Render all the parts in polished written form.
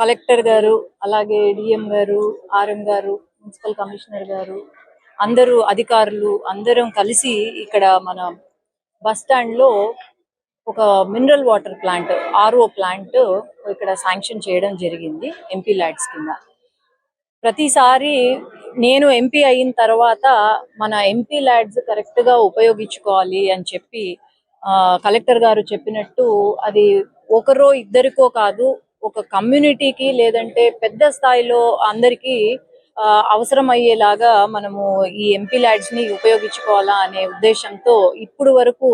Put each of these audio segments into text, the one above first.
Collector గారు, అలాగే DM గారు, ఆర్ఎం గారు, మున్సిపల్ కమిషనర్ గారు, అందరూ అధికారులు అందరం కలిసి ఇక్కడ మన బస్ స్టాండ్ లో ఒక mineral water plant, RO plant ఇక్కడ శాంక్షన్ చేయడం జరిగింది ఎంపీ ల్యాడ్స్ కింద. ప్రతిసారి నేను ఎంపీ అయిన తర్వాత మన ఎంపీ ల్యాడ్స్ కరెక్ట్ గా ఉపయోగించుకోవాలి అని చెప్పి కలెక్టర్ గారు చెప్పినట్టు అది ఒకరో ఇద్దరికో కాదు, ఒక కమ్యూనిటీకి లేదంటే పెద్ద స్థాయిలో అందరికీ అవసరం అయ్యేలాగా మనము ఈ ఎంపీ ల్యాడ్స్ ని ఉపయోగించుకోవాలా అనే ఉద్దేశంతో ఇప్పుడు వరకు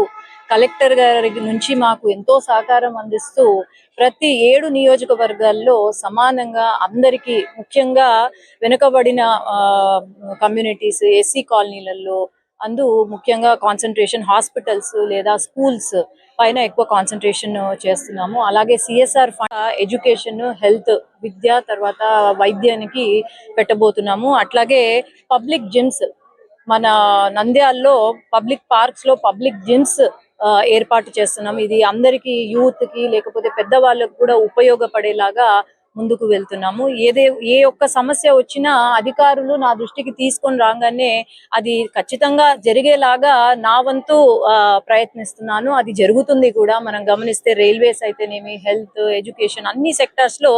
కలెక్టర్ గారి నుంచి మాకు ఎంతో సహకారం అందిస్తూ ప్రతి 7 నియోజకవర్గాల్లో సమానంగా అందరికీ, ముఖ్యంగా వెనుకబడిన కమ్యూనిటీస్, ఎస్సీ కాలనీలలో ముఖ్యంగా కాన్సన్ట్రేషన్ హాస్పిటల్స్ లేదా స్కూల్స్ పైన ఎక్కువ కాన్సన్ట్రేషన్ చేస్తున్నాము. అలాగే సిఎస్ఆర్ ఫండ్ ఎడ్యుకేషన్, హెల్త్, విద్య, తర్వాత వైద్యానికి పెట్టబోతున్నాము. అట్లాగే పబ్లిక్ జిమ్స్, మన నంద్యాలలో పబ్లిక్ పార్క్స్ లో పబ్లిక్ జిమ్స్ ఏర్పాటు చేస్తున్నాం. ఇది అందరికి, యూత్ కి లేకపోతే పెద్దవాళ్ళకు కూడా ఉపయోగపడేలాగా ముందుకు వెళ్తున్నాము. ఏ ఒక్క సమస్య వచ్చినా అధికారులు నా దృష్టికి తీసుకొని రాగానే అది ఖచ్చితంగా జరిగేలాగా నా వంతు ప్రయత్నిస్తున్నాను. అది జరుగుతుంది కూడా. మనం గమనిస్తే రైల్వేస్ అయితేనేమి, హెల్త్, ఎడ్యుకేషన్, అన్ని సెక్టార్స్ లో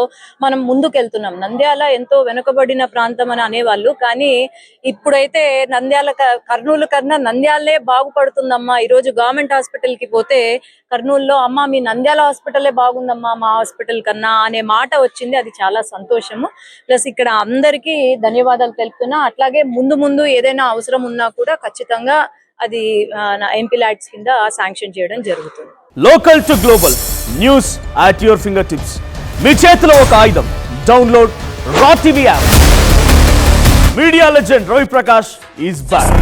మనం ముందుకెళ్తున్నాం. నంద్యాల ఎంతో వెనుకబడిన ప్రాంతం అని అనేవాళ్ళు, కానీ ఇప్పుడైతే కర్నూలు కన్నా నంద్యాలే బాగుపడుతుందమ్మా. ఈ రోజు గవర్నమెంట్ హాస్పిటల్ కి పోతే కర్నూలులో అమ్మా మీ నంద్యాల హాస్పిటలే బాగుందమ్మా మా హాస్పిటల్ కన్నా అనే మాట వచ్చింది. అది చాలా సంతోషము. ప్లస్ ఇక్కడ అందరికీ ధన్యవాదాలు తెలుపుతున్నా. అట్లాగే ముందు ఏదైనా అవసరం ఉన్నా కూడా ఖచ్చితంగా అది ఎంపీ ల్యాడ్స్ కింద శాంక్షన్ చేయడం జరుగుతుంది. Local to global news at your fingertips. మీ చేతిలో ఒక ఆయుధం. Download Raw TV app. Media legend Ravi Prakash is back.